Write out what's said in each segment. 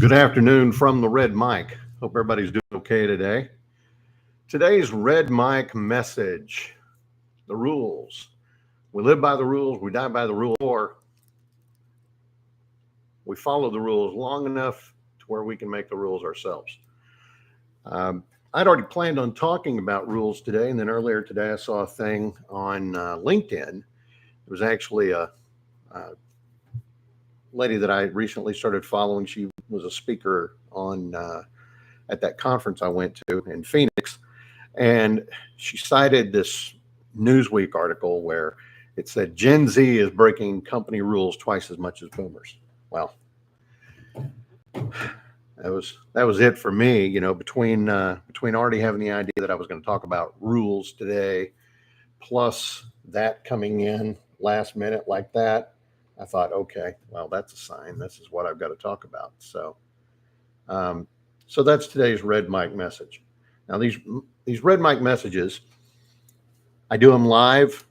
Good afternoon from the Red Mic. Hope everybody's doing okay today. Today's Red Mic message: the rules. We live by the rules, we die by the rules, or we follow the rules long enough to where we can make the rules ourselves. I'd already planned on talking about rules today, and then earlier today I saw a thing on LinkedIn. It was actually a lady that I recently started following. She was a speaker on at that conference I went to in Phoenix, and she cited this Newsweek article where it said Gen Z is breaking company rules twice as much as boomers. Well, that was it for me. You know, between already having the idea that I was going to talk about rules today, plus that coming in last minute like that, I thought, okay, well, that's a sign. This is what I've got to talk about. So that's today's Red Mic message. Now, these Red Mic messages, I do them live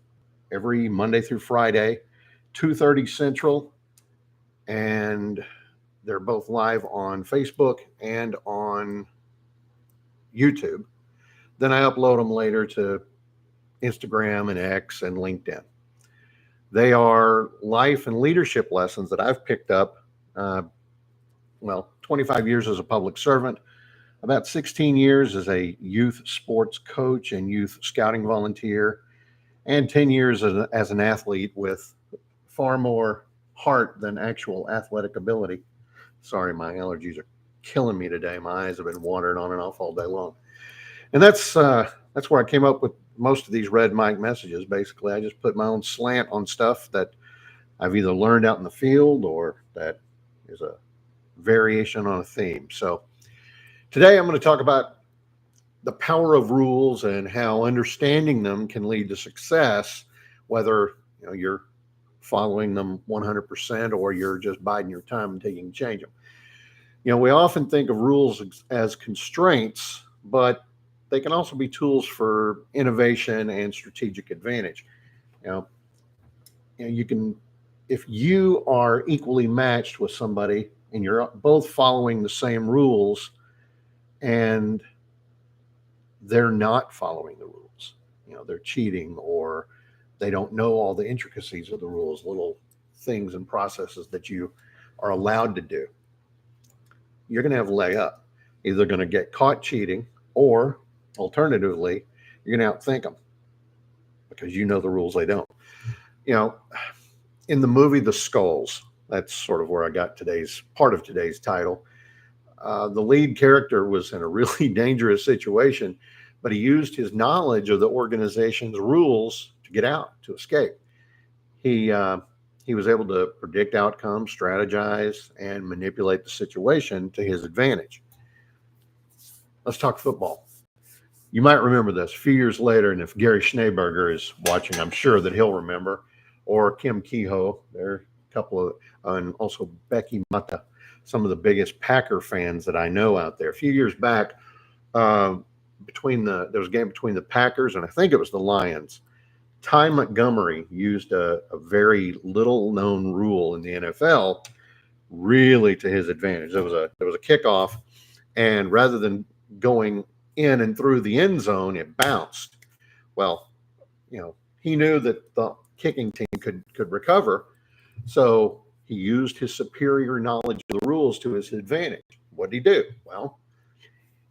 every Monday through Friday, 2:30 Central, and they're both live on Facebook and on YouTube. Then I upload them later to Instagram and X and LinkedIn. They are life and leadership lessons that I've picked up, 25 years as a public servant, about 16 years as a youth sports coach and youth scouting volunteer, and 10 years as an athlete with far more heart than actual athletic ability. Sorry, my allergies are killing me today. My eyes have been wandering on and off all day long. And that's where I came up with most of these Red Mic messages. Basically, I just put my own slant on stuff that I've either learned out in the field or that is a variation on a theme. So today I'm going to talk about the power of rules and how understanding them can lead to success, whether you're following them 100% or you're just biding your time until you can change them. We often think of rules as constraints, but they can also be tools for innovation and strategic advantage. You can, if you are equally matched with somebody and you're both following the same rules and they're not following the rules, they're cheating or they don't know all the intricacies of the rules, little things and processes that you are allowed to do, you're going to have a layup. Either going to get caught cheating, or alternatively, you're going to outthink them because you know the rules they don't. In the movie The Skulls, that's sort of where I got today's title. The lead character was in a really dangerous situation, but he used his knowledge of the organization's rules to get out, to escape. He was able to predict outcomes, strategize, and manipulate the situation to his advantage. Let's talk football. You might remember this a few years later, and if Gary Schneeberger is watching, I'm sure that he'll remember, or Kim Kehoe. They're a couple of, and also Becky Mutta, some of the biggest Packer fans that I know out there. A few years back, there was a game between the Packers and I think it was the Lions. Ty Montgomery used a very little known rule in the NFL really to his advantage. There was a kickoff, and rather than going in and through the end zone, it bounced. Well, he knew that the kicking team could recover, so he used his superior knowledge of the rules to his advantage. What did he do? Well,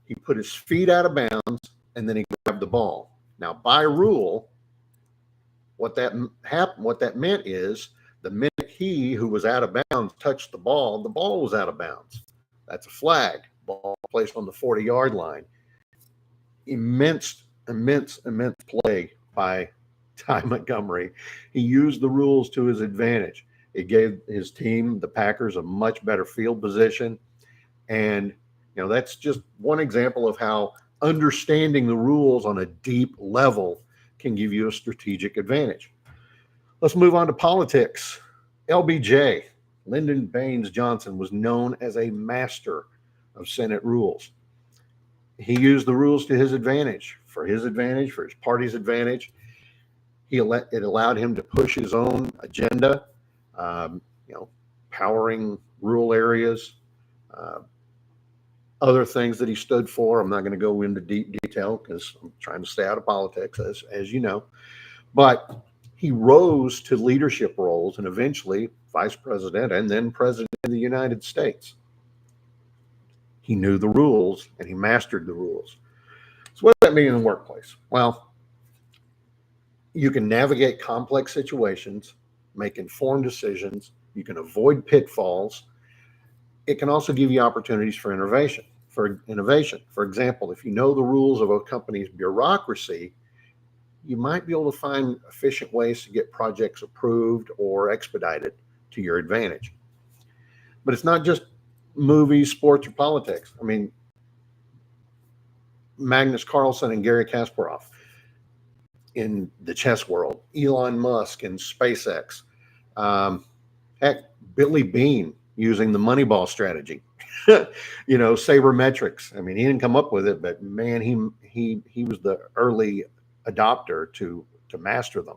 he put his feet out of bounds and then he grabbed the ball. Now, by rule, what that meant is the minute he who was out of bounds touched the ball was out of bounds. That's a flag. Ball placed on the 40-yard line. Immense play by Ty Montgomery. He used the rules to his advantage. It gave his team, the Packers, a much better field position. And, that's just one example of how understanding the rules on a deep level can give you a strategic advantage. Let's move on to politics. LBJ, Lyndon Baines Johnson, was known as a master of Senate rules. He used the rules to his advantage, for his party's advantage. It allowed him to push his own agenda, powering rural areas, Uh, Other things that he stood for, I'm not going to go into deep detail because I'm trying to stay out of politics, as you know. But he rose to leadership roles and eventually vice president and then president of the United States. He knew the rules and he mastered the rules. So, what does that mean in the workplace? Well, you can navigate complex situations, make informed decisions, you can avoid pitfalls. It can also give you opportunities for innovation. For example, if you know the rules of a company's bureaucracy, you might be able to find efficient ways to get projects approved or expedited to your advantage. But it's not just movies, sports, or politics. I mean, Magnus Carlsen and Gary Kasparov in the chess world, Elon Musk and SpaceX, heck, Billy Beane using the Moneyball strategy, sabermetrics. I mean, he didn't come up with it, but man, he was the early adopter to master them.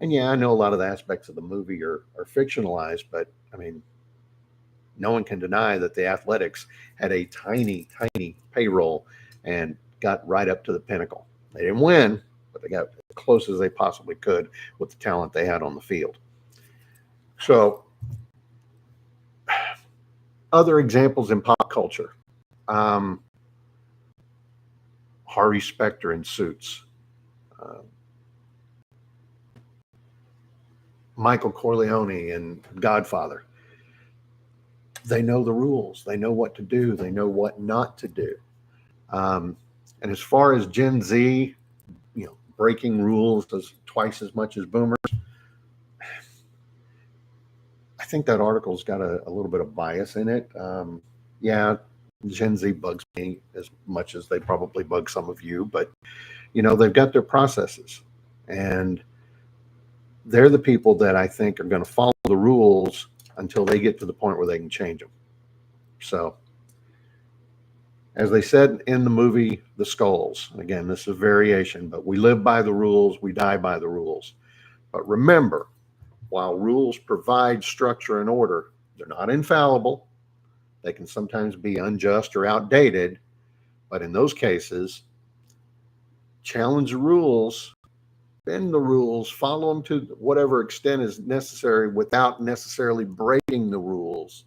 And yeah, I know a lot of the aspects of the movie are fictionalized, but I mean, no one can deny that the Athletics had a tiny payroll and got right up to the pinnacle. They didn't win, but they got as close as they possibly could with the talent they had on the field. So, other examples in pop culture. Harvey Specter in Suits. Michael Corleone in Godfather. They know the rules. They know what to do. They know what not to do. And as far as Gen Z, breaking rules does twice as much as boomers. I think that article's got a little bit of bias in it. Yeah, Gen Z bugs me as much as they probably bug some of you, but they've got their processes, and they're the people that I think are going to follow the rules until they get to the point where they can change them. So, as they said in the movie The Skulls, and again, this is a variation, but we live by the rules, we die by the rules. But remember, while rules provide structure and order, they're not infallible. They can sometimes be unjust or outdated, but in those cases, challenge the rules, bend the rules, follow them to whatever extent is necessary without necessarily breaking the rules,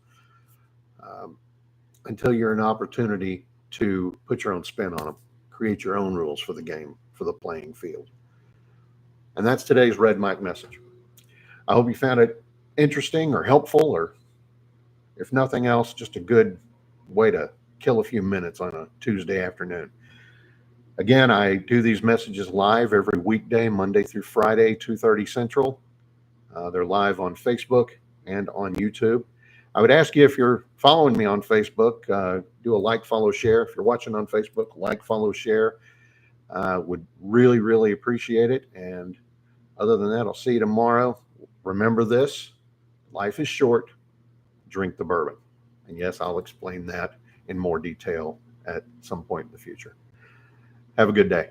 until you're an opportunity to put your own spin on them, create your own rules for the game, for the playing field. And that's today's Red Mike message. I hope you found it interesting or helpful, or if nothing else, just a good way to kill a few minutes on a Tuesday afternoon. Again, I do these messages live every weekday, Monday through Friday, 2:30 Central. They're live on Facebook and on YouTube. I would ask you, if you're following me on Facebook, do a like, follow, share. If you're watching on Facebook, like, follow, share. Would really, really appreciate it. And other than that, I'll see you tomorrow. Remember this: life is short. Drink the bourbon. And yes, I'll explain that in more detail at some point in the future. Have a good day.